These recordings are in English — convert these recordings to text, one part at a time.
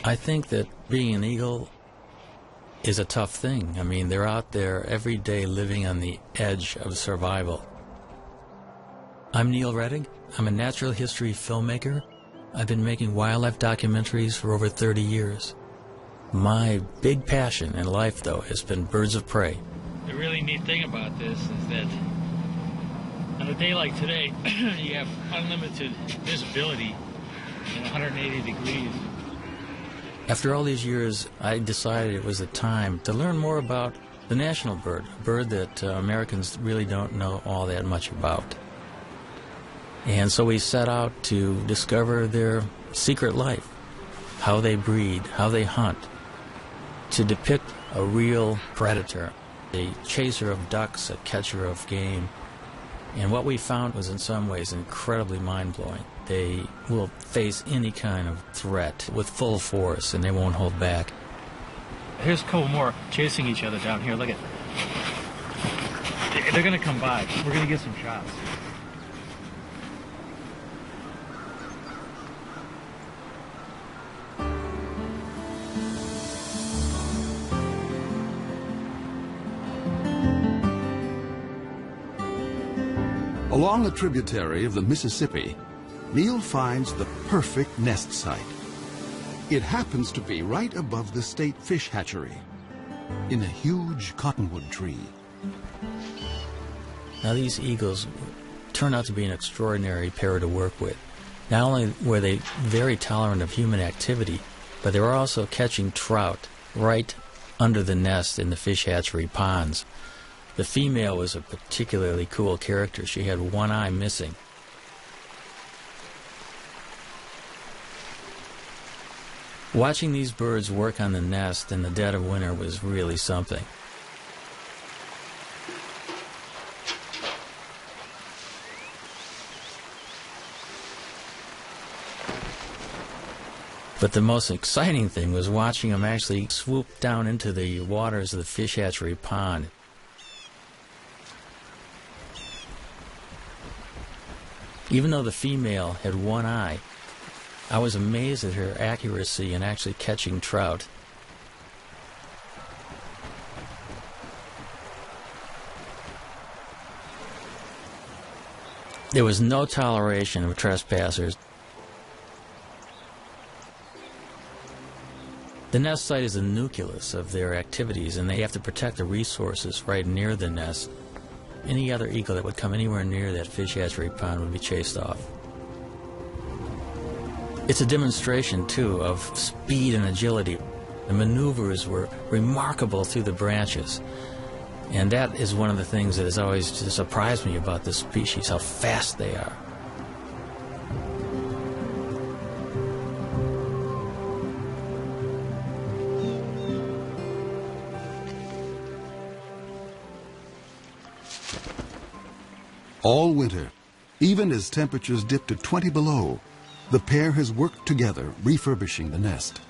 I think that being an eagle is a tough thing. I mean, they're out there every day living on the edge of survival. I'm Neil Rettig. I'm a natural history filmmaker. I've been making wildlife documentaries for over 30 years. My big passion in life, though, has been birds of prey. The really neat thing about this is that on a day like today, you have unlimited visibility in 180 degrees. After all these years, I decided it was the time to learn more about the national bird, a bird that Americans really don't know all that much about. And so we set out to discover their secret life, how they breed, how they hunt, to depict a real predator, a chaser of ducks, a catcher of game. And what we found was in some ways incredibly mind-blowing. They will face any kind of threat with full force, and they won't hold back. Here's a couple more chasing each other down here. Look at, they're going to come by. We're going to get some shots. Along a tributary of the Mississippi, Neil finds the perfect nest site. It happens to be right above the state fish hatchery, in a huge cottonwood tree. Now these eagles turned out to be an extraordinary pair to work with. Not only were they very tolerant of human activity, but they were also catching trout right under the nest in the fish hatchery ponds. The female was a particularly cool character. She had one eye missing. Watching these birds work on the nest in the dead of winter was really something. But the most exciting thing was watching them actually swoop down into the waters of the fish hatchery pond. Even though the female had one eye, I was amazed at her accuracy in actually catching trout. There was no toleration of trespassers. The nest site is the nucleus of their activities, and they have to protect the resources right near the nest. Any other eagle that would come anywhere near that fish hatchery pond would be chased off. It's a demonstration, too, of speed and agility. The maneuvers were remarkable through the branches. And that is one of the things that has always surprised me about this species, how fast they are. All winter, even as temperatures dip to 20 below, the pair has worked together refurbishing the nest.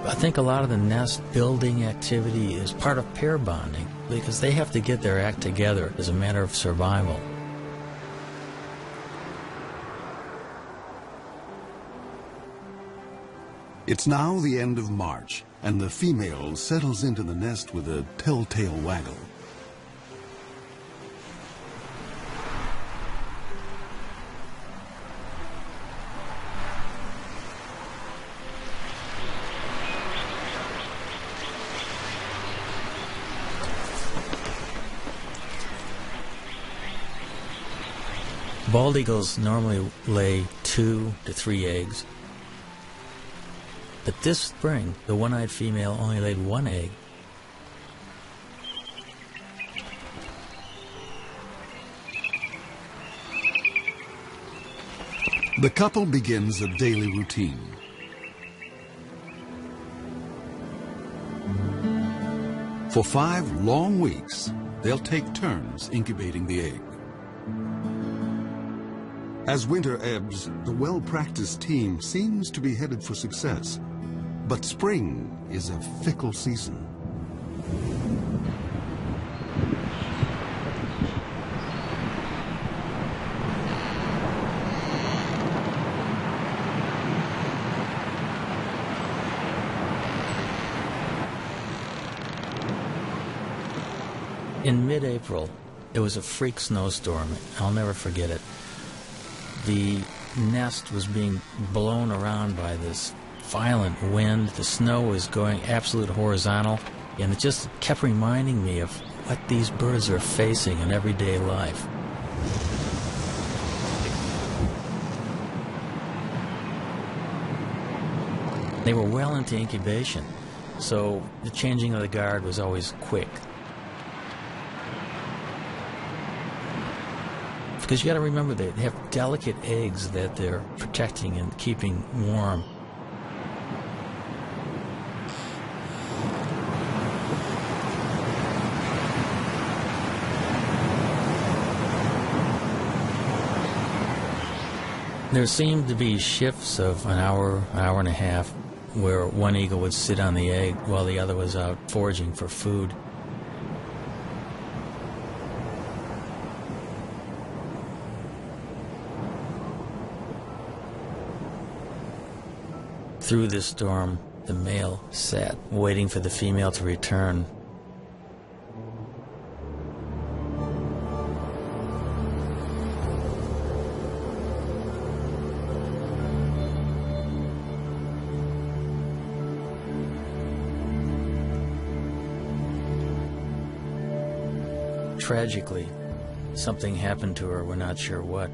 I think a lot of the nest building activity is part of pair bonding because they have to get their act together as a matter of survival. It's now the end of March, and the female settles into the nest with a telltale waggle. Bald eagles normally lay 2 to 3 eggs. But this spring, the one-eyed female only laid 1 egg. The couple begins a daily routine. For 5 long weeks, they'll take turns incubating the egg. As winter ebbs, the well-practiced team seems to be headed for success. But spring is a fickle season. In mid-April, it was a freak snowstorm. I'll never forget it. The nest was being blown around by this violent wind. The snow was going absolute horizontal, and it just kept reminding me of what these birds are facing in everyday life. They were well into incubation, so the changing of the guard was always quick. Because you got to remember, they have delicate eggs that they're protecting and keeping warm. There seemed to be shifts of an hour and a half, where one eagle would sit on the egg while the other was out foraging for food. Through this storm, the male sat, waiting for the female to return. Tragically, something happened to her, we're not sure what.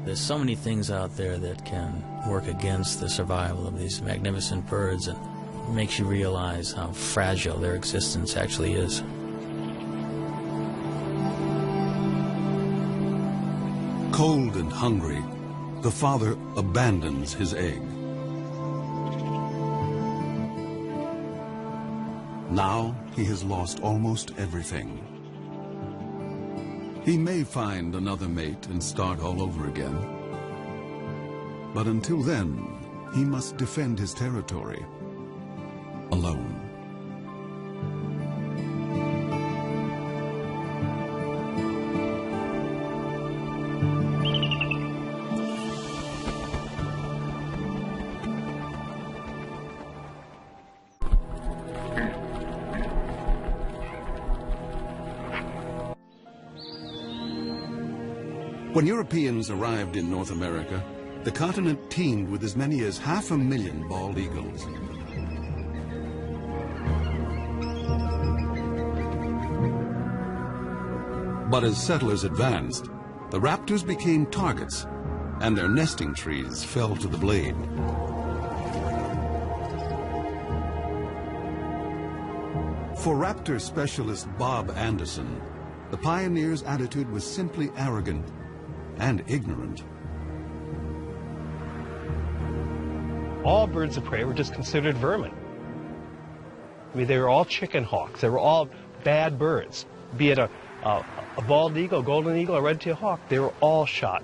There's so many things out there that can work against the survival of these magnificent birds, and it makes you realize how fragile their existence actually is. Cold and hungry, the father abandons his egg. Now he has lost almost everything. He may find another mate and start all over again. But until then, he must defend his territory alone. When Europeans arrived in North America, the continent teemed with as many as 500,000 bald eagles. But as settlers advanced, the raptors became targets, and their nesting trees fell to the blade. For raptor specialist Bob Anderson, the pioneers' attitude was simply arrogant and ignorant. All birds of prey were just considered vermin. I mean, they were all chicken hawks. They were all bad birds. Be it a bald eagle, golden eagle, a red-tailed hawk, they were all shot.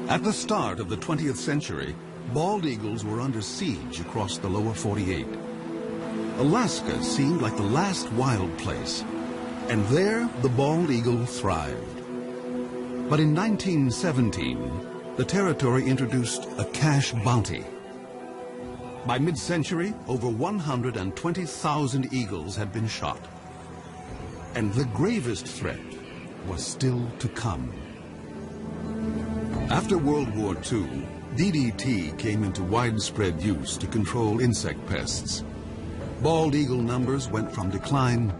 At the start of the 20th century, bald eagles were under siege across the lower 48. Alaska seemed like the last wild place, and there the bald eagle thrived. But in 1917, the territory introduced a cash bounty. By mid-century, over 120,000 eagles had been shot. And the gravest threat was still to come. After World War II, DDT came into widespread use to control insect pests. Bald eagle numbers went from decline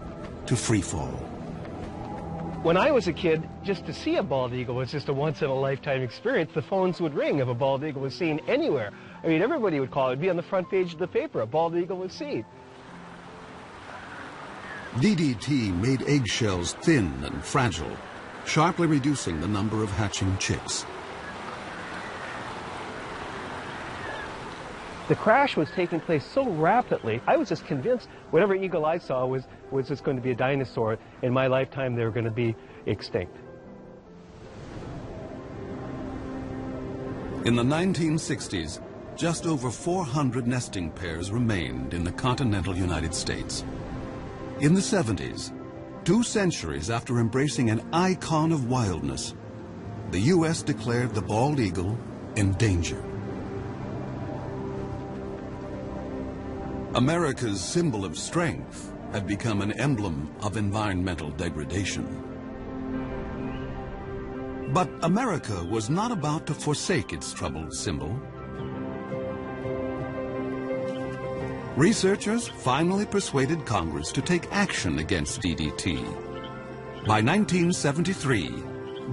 to free fall. When I was a kid, just to see a bald eagle was just a once-in-a-lifetime experience. The phones would ring if a bald eagle was seen anywhere. I mean, everybody would call it. It'd be on the front page of the paper. A bald eagle was seen. DDT made eggshells thin and fragile, sharply reducing the number of hatching chicks. The crash was taking place so rapidly, I was just convinced whatever eagle I saw was just going to be a dinosaur. In my lifetime, they were going to be extinct. In the 1960s, just over 400 nesting pairs remained in the continental United States. In the 70s, 2 centuries after embracing an icon of wildness, the U.S. declared the bald eagle endangered. America's symbol of strength had become an emblem of environmental degradation. But America was not about to forsake its troubled symbol. Researchers finally persuaded Congress to take action against DDT. By 1973,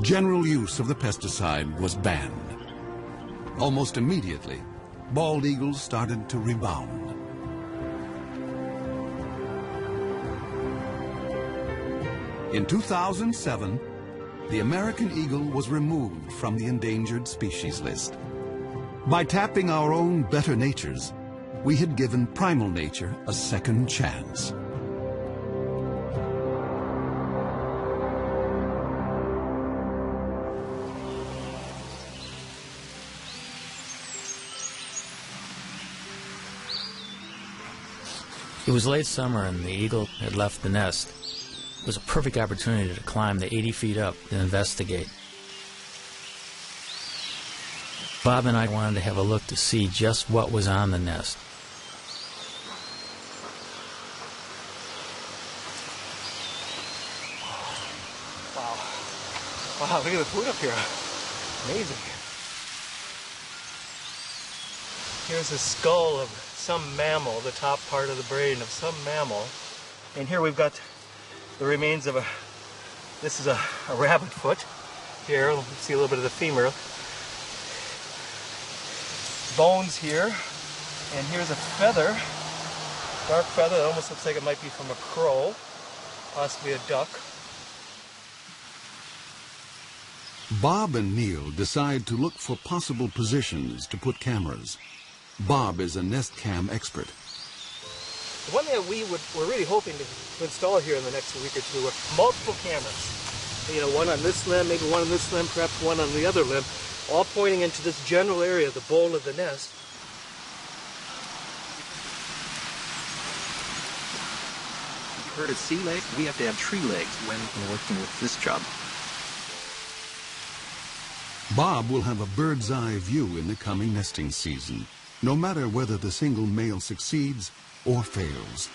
general use of the pesticide was banned. Almost immediately, bald eagles started to rebound. In 2007, the American eagle was removed from the endangered species list. By tapping our own better natures, we had given primal nature a second chance. It was late summer and the eagle had left the nest. It was a perfect opportunity to climb the 80 feet up and investigate. Bob and I wanted to have a look to see just what was on the nest. Wow. Wow, look at the food up here. Amazing. Here's a skull of some mammal, the top part of the brain of some mammal. And here we've got the remains of this is a rabbit foot. Here, you see a little bit of the femur. Bones here. And here's a feather, dark feather that almost looks like it might be from a crow, possibly a duck. Bob and Neil decide to look for possible positions to put cameras. Bob is a nest cam expert. The one that we're really hoping to install here in the next week or two are multiple cameras. You know, one on this limb, maybe one on this limb, perhaps one on the other limb, all pointing into this general area, the bowl of the nest. You've heard of sea legs? We have to have tree legs when we're working with this job. Bob will have a bird's eye view in the coming nesting season, no matter whether the single male succeeds or fails.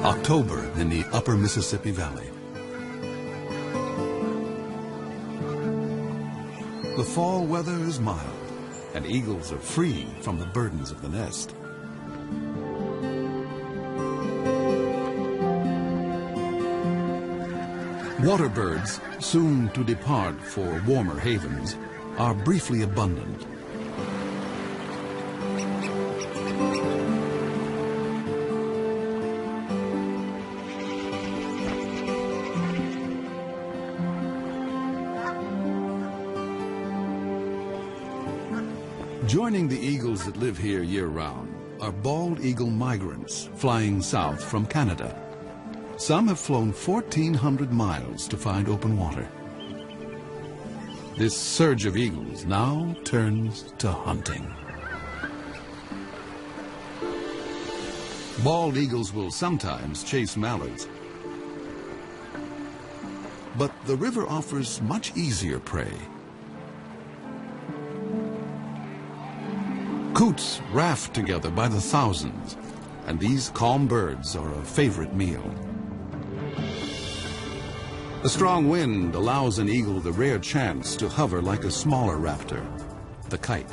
October in the upper Mississippi Valley. The fall weather is mild, and eagles are free from the burdens of the nest. Water birds, soon to depart for warmer havens, are briefly abundant. Joining the eagles that live here year-round are bald eagle migrants flying south from Canada. Some have flown 1,400 miles to find open water. This surge of eagles now turns to hunting. Bald eagles will sometimes chase mallards, but the river offers much easier prey. Coots raft together by the thousands, and these calm birds are a favorite meal. A strong wind allows an eagle the rare chance to hover like a smaller raptor, the kite.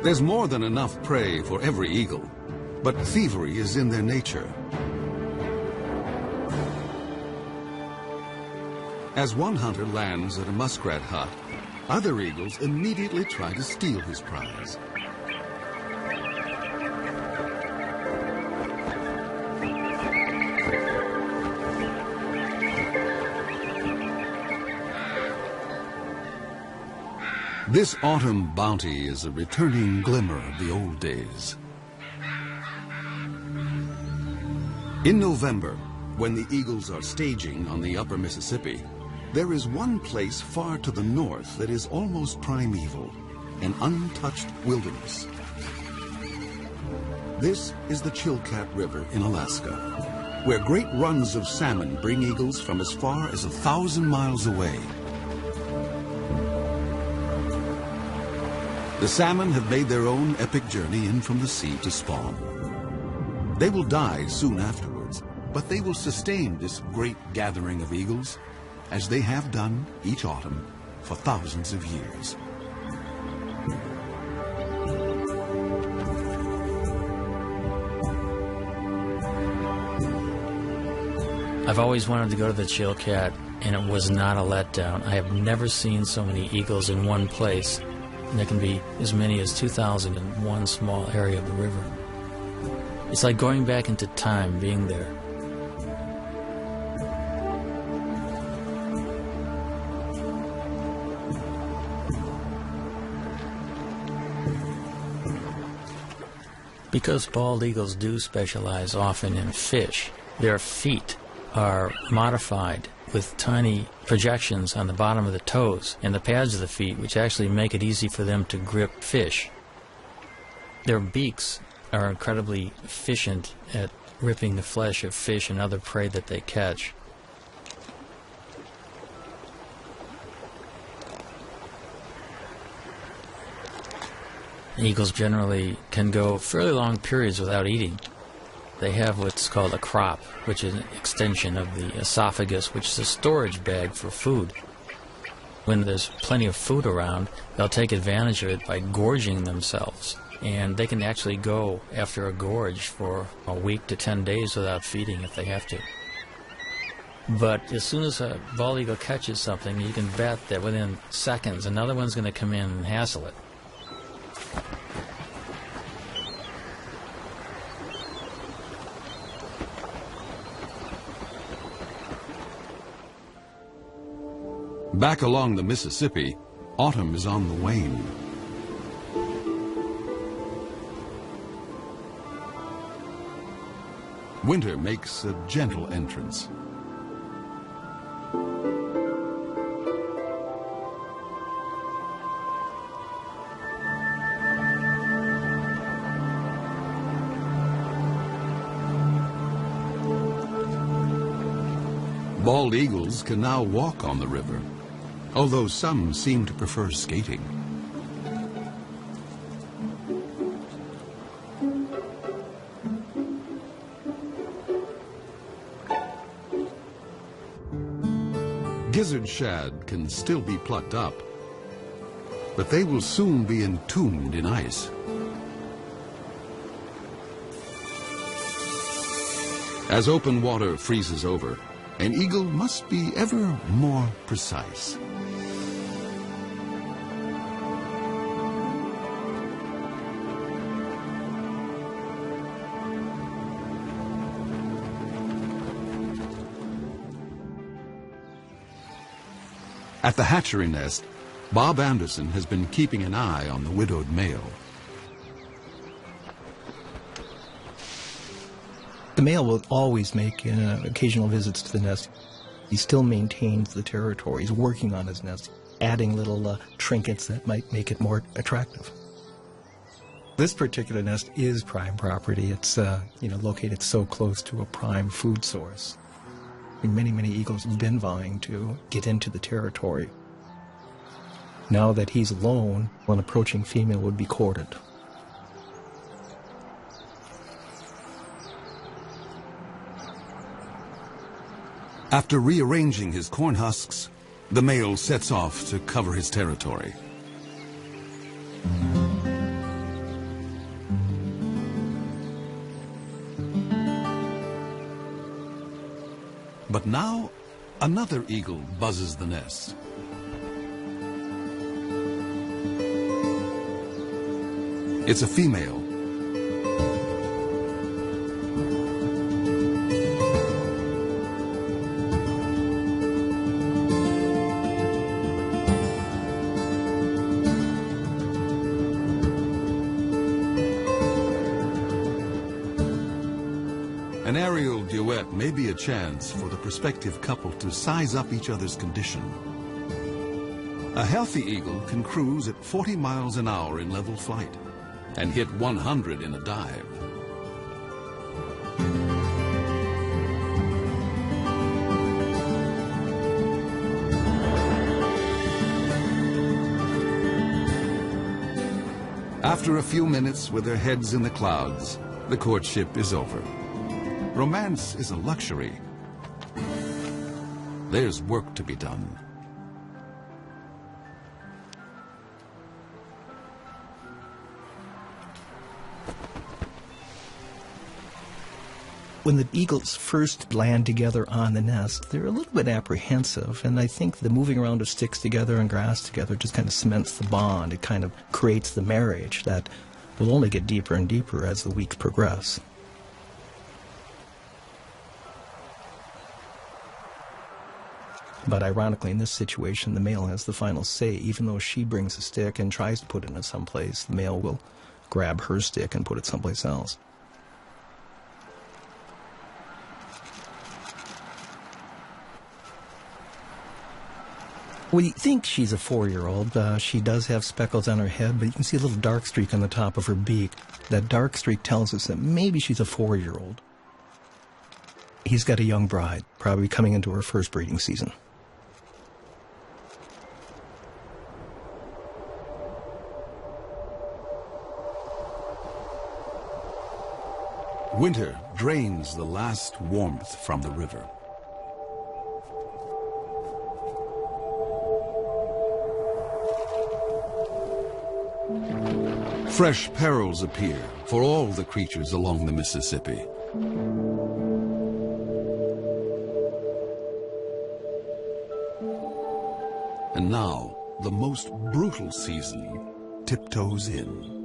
There's more than enough prey for every eagle, but thievery is in their nature. As one hunter lands at a muskrat hut, other eagles immediately try to steal his prize. This autumn bounty is a returning glimmer of the old days. In November, when the eagles are staging on the upper Mississippi, there is one place far to the north that is almost primeval, an untouched wilderness. This is the Chilkat River in Alaska, where great runs of salmon bring eagles from as far as 1,000 miles away. The salmon have made their own epic journey in from the sea to spawn. They will die soon afterwards, but they will sustain this great gathering of eagles, as they have done each autumn for thousands of years. I've always wanted to go to the Chilkat, and it was not a letdown. I have never seen so many eagles in one place. And there can be as many as 2,000 in one small area of the river. It's like going back into time being there. Because bald eagles do specialize often in fish, their feet are modified with tiny projections on the bottom of the toes and the pads of the feet, which actually make it easy for them to grip fish. Their beaks are incredibly efficient at ripping the flesh of fish and other prey that they catch. Eagles generally can go fairly long periods without eating. They have what's called a crop, which is an extension of the esophagus, which is a storage bag for food. When there's plenty of food around, they'll take advantage of it by gorging themselves. And they can actually go after a gorge for a week to 10 days without feeding if they have to. But as soon as a bald eagle catches something, you can bet that within seconds another one's going to come in and hassle it. Back along the Mississippi, autumn is on the wane. Winter makes a gentle entrance. Bald eagles can now walk on the river, although some seem to prefer skating. Gizzard shad can still be plucked up, but they will soon be entombed in ice. As open water freezes over, an eagle must be ever more precise. At the hatchery nest, Bob Anderson has been keeping an eye on the widowed male. The male will always make occasional visits to the nest. He still maintains the territory. He's working on his nest, adding little trinkets that might make it more attractive. This particular nest is prime property. It's located so close to a prime food source. Many, many eagles have been vying to get into the territory. Now that he's alone, an approaching female would be courted. After rearranging his corn husks, the male sets off to cover his territory. But now, another eagle buzzes the nest. It's a female. An aerial duet may be a chance for the prospective couple to size up each other's condition. A healthy eagle can cruise at 40 miles an hour in level flight and hit 100 in a dive. After a few minutes with their heads in the clouds, the courtship is over. Romance is a luxury. There's work to be done. When the eagles first land together on the nest, they're a little bit apprehensive, and I think the moving around of sticks together and grass together just kind of cements the bond. It kind of creates the marriage that will only get deeper and deeper as the weeks progress. But ironically, in this situation, the male has the final say. Even though she brings a stick and tries to put it in someplace, the male will grab her stick and put it someplace else. We think she's a 4-year-old. She does have speckles on her head, but you can see a little dark streak on the top of her beak. That dark streak tells us that maybe she's a 4-year-old. He's got a young bride, probably coming into her first breeding season. Winter drains the last warmth from the river. Fresh perils appear for all the creatures along the Mississippi. And now, the most brutal season tiptoes in.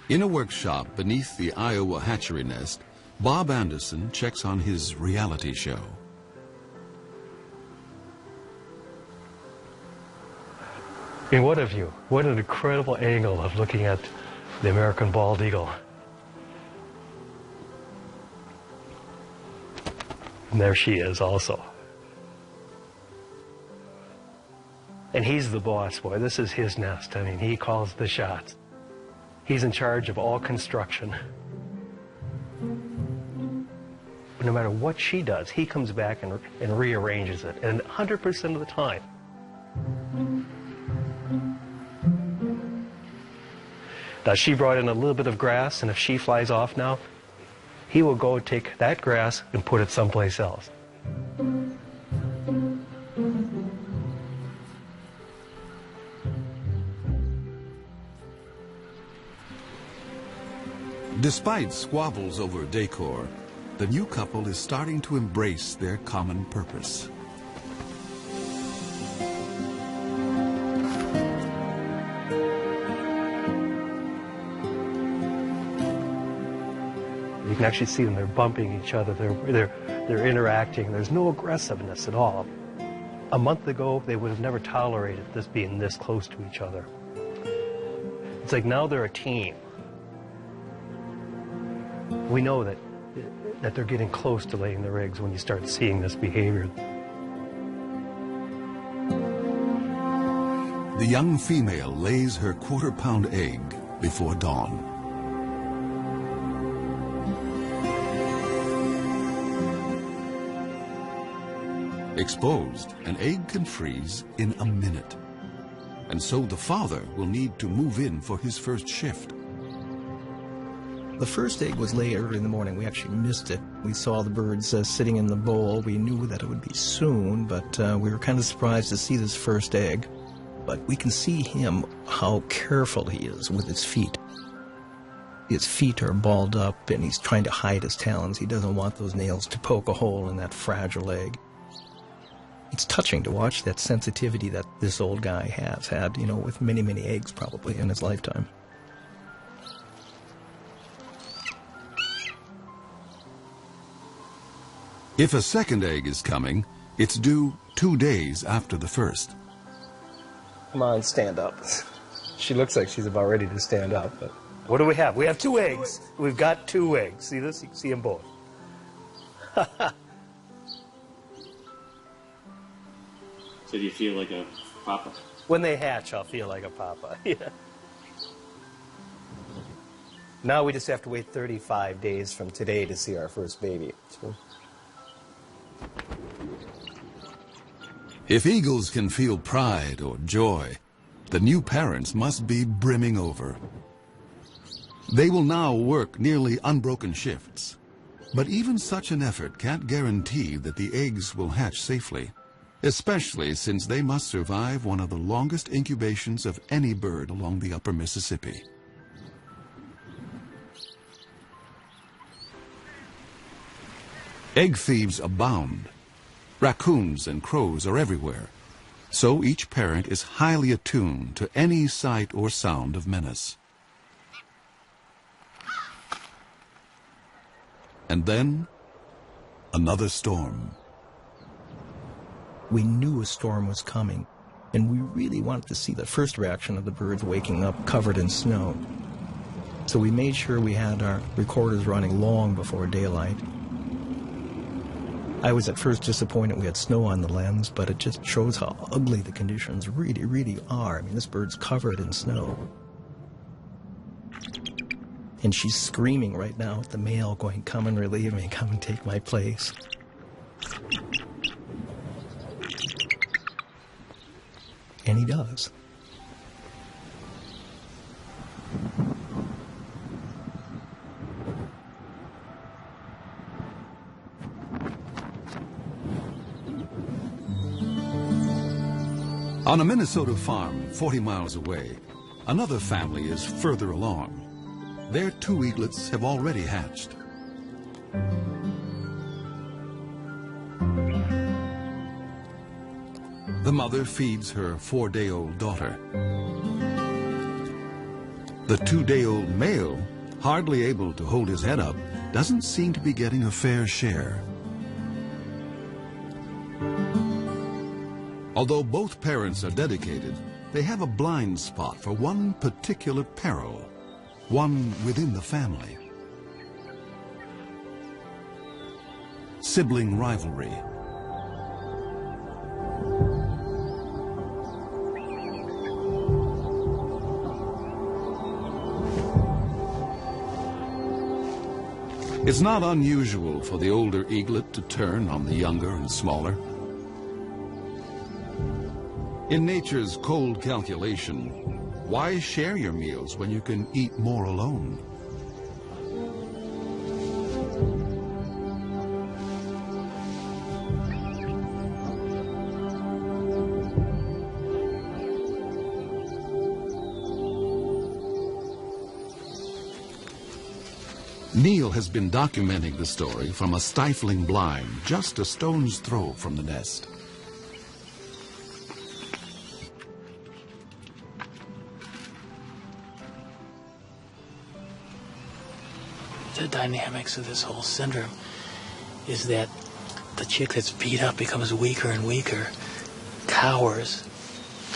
In a workshop beneath the Iowa hatchery nest, Bob Anderson checks on his reality show. I mean, what a view. What an incredible angle of looking at the American bald eagle. And there she is also. And he's the boss, boy. This is his nest. I mean, he calls the shots. He's in charge of all construction. No matter what she does, he comes back and rearranges it, and 100% of the time. Now, she brought in a little bit of grass, and if she flies off now, he will go take that grass and put it someplace else. Despite squabbles over decor, the new couple is starting to embrace their common purpose. You can actually see them, they're bumping each other, they're interacting, there's no aggressiveness at all. A month ago, they would have never tolerated this being this close to each other. It's like now they're a team. We know that they're getting close to laying their eggs when you start seeing this behavior. The young female lays her quarter-pound egg before dawn. Exposed, an egg can freeze in a minute. And so the father will need to move in for his first shift. The first egg was laid early in the morning. We actually missed it. We saw the birds sitting in the bowl. We knew that it would be soon, but we were kind of surprised to see this first egg. But we can see him, how careful he is with his feet. His feet are balled up, and he's trying to hide his talons. He doesn't want those nails to poke a hole in that fragile egg. It's touching to watch that sensitivity that this old guy has had, you know, with many, many eggs probably in his lifetime. If a second egg is coming, it's due 2 days after the first. Come on, stand up. She looks like she's about ready to stand up. But what do we have? We have 2 eggs. We've got 2 eggs. See this? You can see them both. So do you feel like a papa? When they hatch, I'll feel like a papa. Yeah. Now we just have to wait 35 days from today to see our first baby. So. If eagles can feel pride or joy, the new parents must be brimming over. They will now work nearly unbroken shifts. But even such an effort can't guarantee that the eggs will hatch safely, especially since they must survive one of the longest incubations of any bird along the upper Mississippi. Egg thieves abound. Raccoons and crows are everywhere, so each parent is highly attuned to any sight or sound of menace. And then, another storm. We knew a storm was coming, and we really wanted to see the first reaction of the birds waking up covered in snow. So we made sure we had our recorders running long before daylight. I was at first disappointed we had snow on the lens, but it just shows how ugly the conditions really, really are. I mean, this bird's covered in snow. And she's screaming right now at the male, going, "Come and relieve me, come and take my place." And he does. On a Minnesota farm 40 miles away, another family is further along. Their 2 eaglets have already hatched. The mother feeds her 4-day-old daughter. The 2-day-old male, hardly able to hold his head up, doesn't seem to be getting a fair share. Although both parents are dedicated, they have a blind spot for one particular peril, one within the family. Sibling rivalry. It's not unusual for the older eaglet to turn on the younger and smaller. In nature's cold calculation, why share your meals when you can eat more alone? Neil has been documenting the story from a stifling blind just a stone's throw from the nest. The dynamics of this whole syndrome is that the chick that's beat up becomes weaker and weaker, cowers,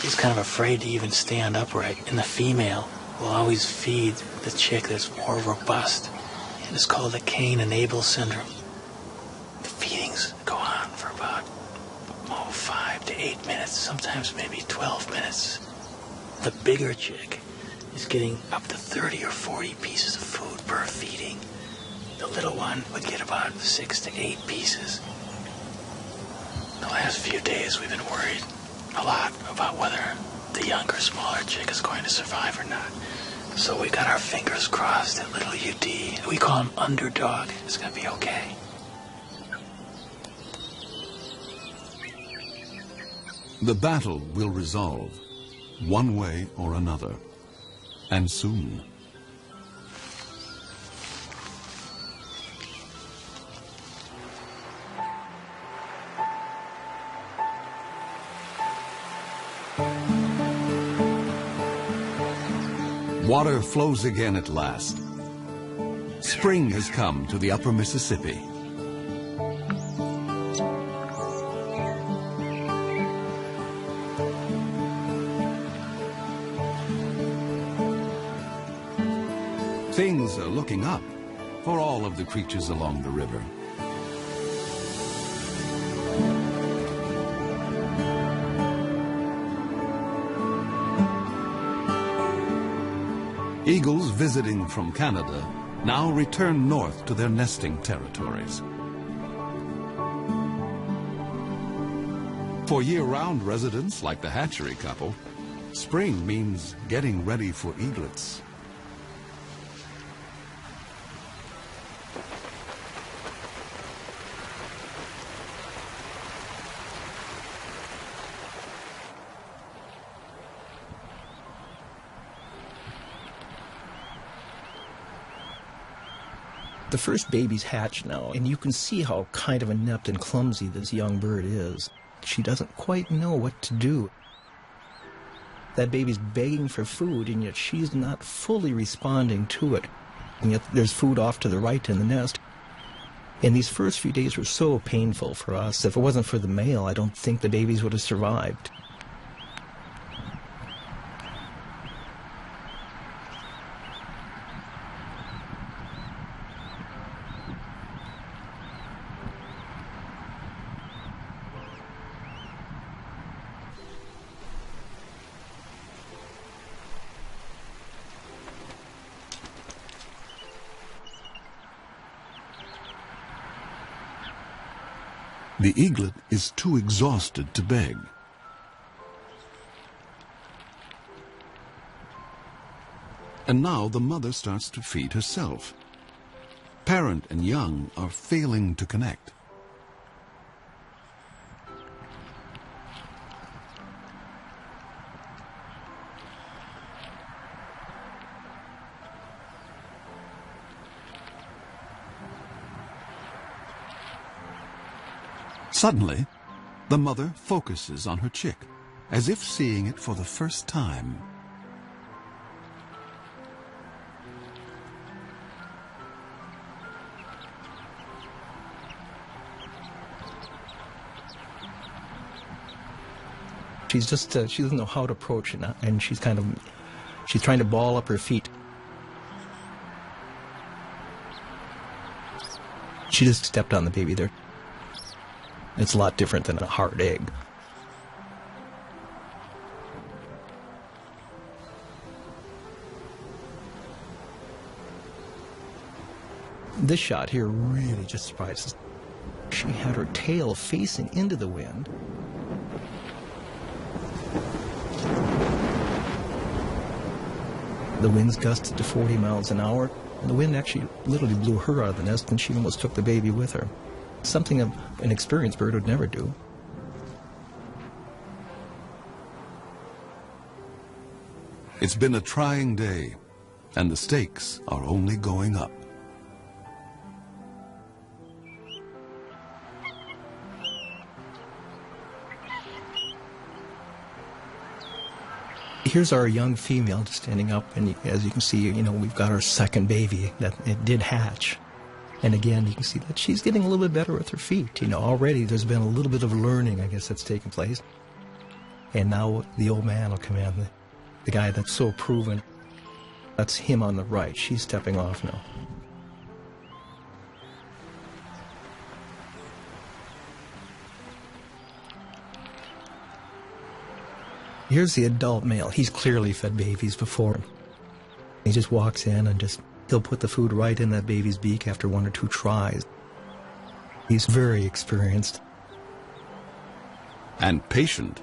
is kind of afraid to even stand upright, and the female will always feed the chick that's more robust. And it's called the Cain-Abel syndrome. The feedings go on for about 5 to 8 minutes, sometimes maybe 12 minutes. The bigger chick is getting up to 30 or 40 pieces of food per feeding. The little one would get about 6 to 8 pieces. The last few days we've been worried a lot about whether the younger, smaller chick is going to survive or not. So we got our fingers crossed that little UD, we call him Underdog, is going to be okay. The battle will resolve, one way or another, and soon. Water flows again at last. Spring has come to the upper Mississippi. Things are looking up for all of the creatures along the river. Eagles visiting from Canada now return north to their nesting territories. For year-round residents like the hatchery couple, spring means getting ready for eaglets. The first babies hatch now, and you can see how kind of inept and clumsy this young bird is. She doesn't quite know what to do. That baby's begging for food, and yet she's not fully responding to it. And yet there's food off to the right in the nest. And these first few days were so painful for us. If it wasn't for the male, I don't think the babies would have survived. The eaglet is too exhausted to beg. And now the mother starts to feed herself. Parent and young are failing to connect. Suddenly, the mother focuses on her chick, as if seeing it for the first time. She's just, she doesn't know how to approach it, and she's trying to ball up her feet. She just stepped on the baby there. It's a lot different than a hard egg. This shot here really just surprises. She had her tail facing into the wind. The winds gusted to 40 miles an hour, and the wind actually literally blew her out of the nest, and she almost took the baby with her. Something an experienced bird would never do. It's been a trying day, and the stakes are only going up. Here's our young female just standing up, and as you can see, we've got our second baby that it did hatch. And again, you can see that she's getting a little bit better with her feet. Already there's been a little bit of learning, I guess, that's taken place. And now the old man will come in, the guy that's so proven. That's him on the right. She's stepping off now. Here's the adult male. He's clearly fed babies before. He just walks in and he'll put the food right in that baby's beak after 1 or 2 tries. He's very experienced. And patient.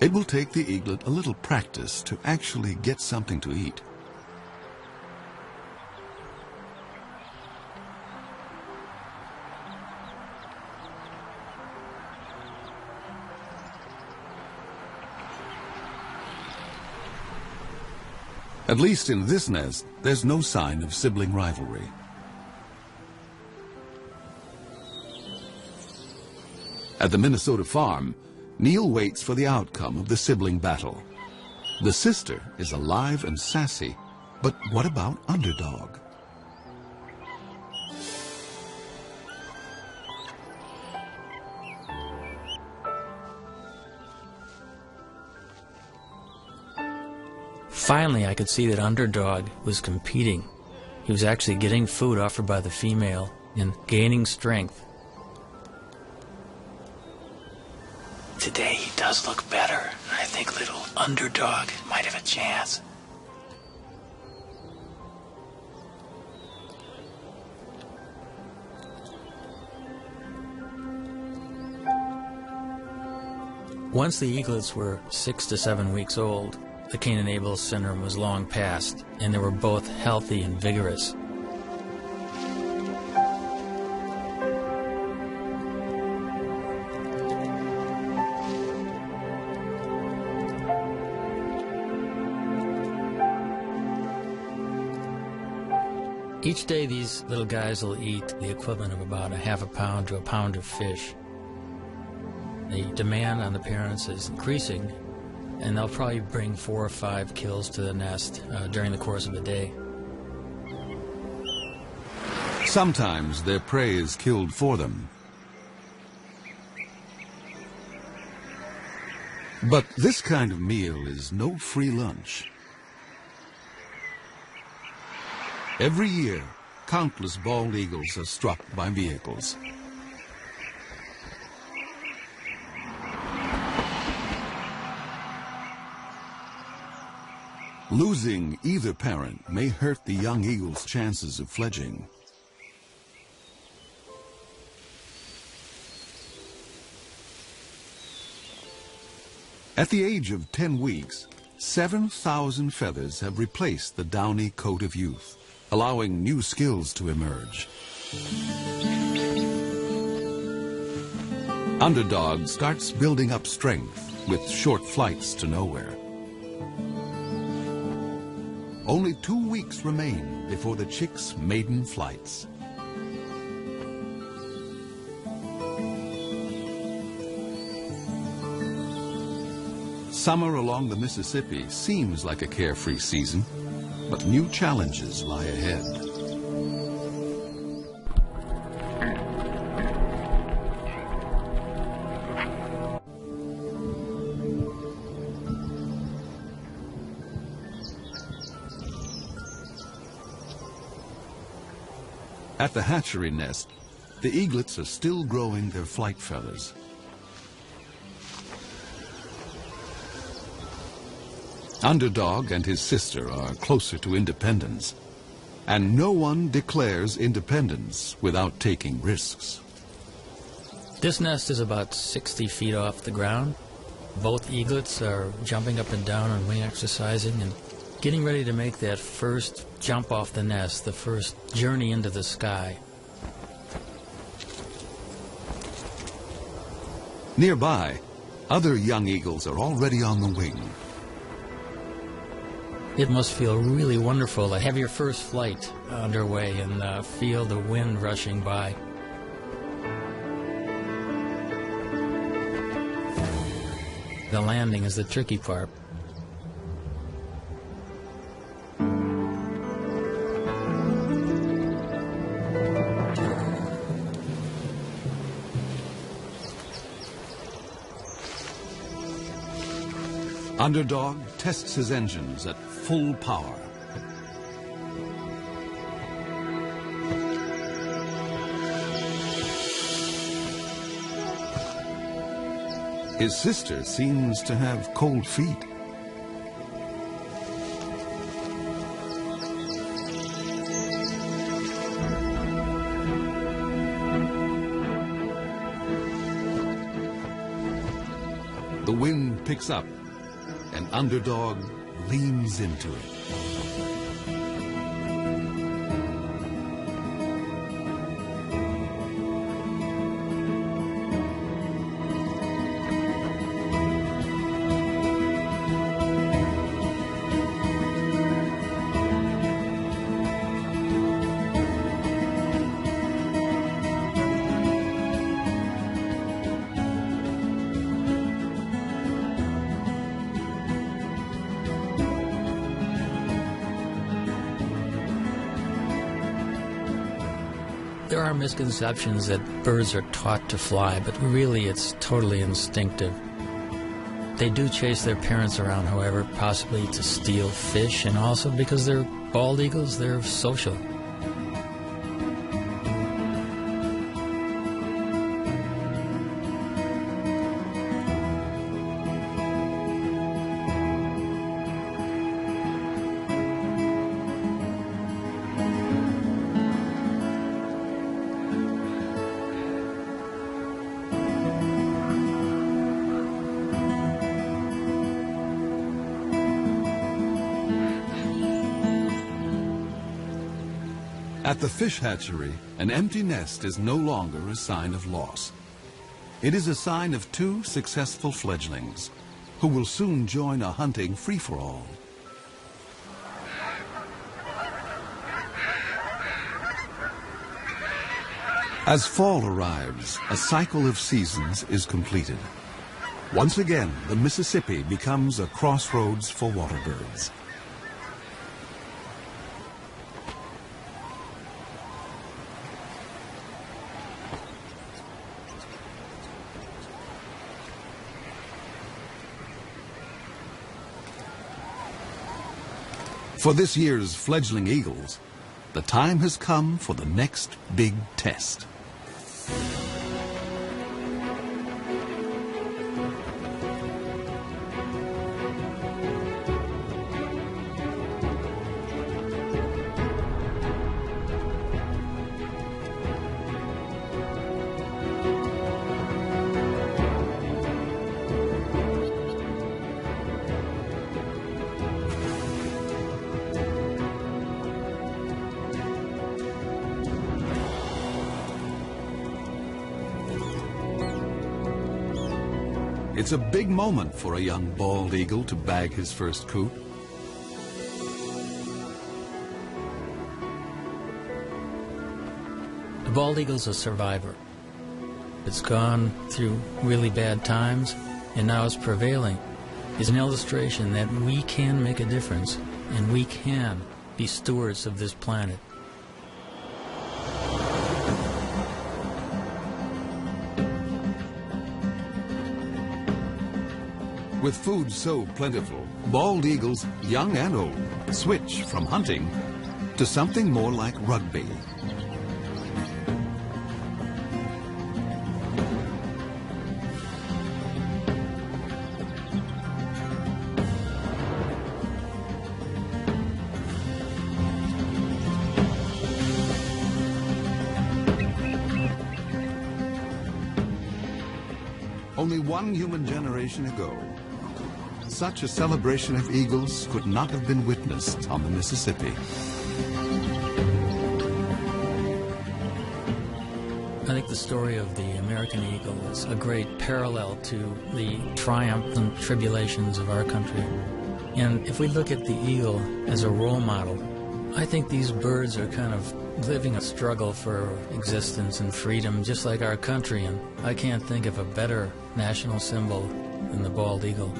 It will take the eaglet a little practice to actually get something to eat. At least in this nest, there's no sign of sibling rivalry. At the Minnesota farm, Neil waits for the outcome of the sibling battle. The sister is alive and sassy, but what about Underdog? Finally, I could see that Underdog was competing. He was actually getting food offered by the female and gaining strength. Today he does look better. I think little Underdog might have a chance. Once the eaglets were 6 to 7 weeks old, the Cain and Abel syndrome was long past, and they were both healthy and vigorous. Each day these little guys will eat the equivalent of about ½ a pound to a pound of fish. The demand on the parents is increasing, and they'll probably bring 4 or 5 kills to the nest during the course of a day. Sometimes their prey is killed for them. But this kind of meal is no free lunch. Every year, countless bald eagles are struck by vehicles. Losing either parent may hurt the young eagle's chances of fledging. At the age of 10 weeks, 7,000 feathers have replaced the downy coat of youth, allowing new skills to emerge. Underdog starts building up strength with short flights to nowhere. Only 2 weeks remain before the chick's maiden flights. Summer along the Mississippi seems like a carefree season, but new challenges lie ahead. At the hatchery nest, the eaglets are still growing their flight feathers. Underdog and his sister are closer to independence. And no one declares independence without taking risks. This nest is about 60 feet off the ground. Both eaglets are jumping up and down and wing exercising and getting ready to make that first jump off the nest, the first journey into the sky. Nearby, other young eagles are already on the wing. It must feel really wonderful to have your first flight underway and feel the wind rushing by. The landing is the tricky part. Underdog tests his engines at full power. His sister seems to have cold feet. The wind picks up, and Underdog leans into it. There are misconceptions that birds are taught to fly, but really it's totally instinctive. They do chase their parents around, however, possibly to steal fish, and also because they're bald eagles, they're social. At the fish hatchery, an empty nest is no longer a sign of loss. It is a sign of two successful fledglings who will soon join a hunting free-for-all. As fall arrives, a cycle of seasons is completed. Once again, the Mississippi becomes a crossroads for water birds. For this year's fledgling eagles, the time has come for the next big test. It's a big moment for a young bald eagle to bag his first coot. The bald eagle's a survivor. It's gone through really bad times, and now it's prevailing. It's an illustration that we can make a difference, and we can be stewards of this planet. With food so plentiful, bald eagles, young and old, switch from hunting to something more like rugby. only one human generation ago. Such a celebration of eagles could not have been witnessed on the Mississippi. I think the story of the American eagle is a great parallel to the triumph and tribulations of our country. And if we look at the eagle as a role model, I think these birds are kind of living a struggle for existence and freedom, just like our country. And I can't think of a better national symbol than the bald eagle.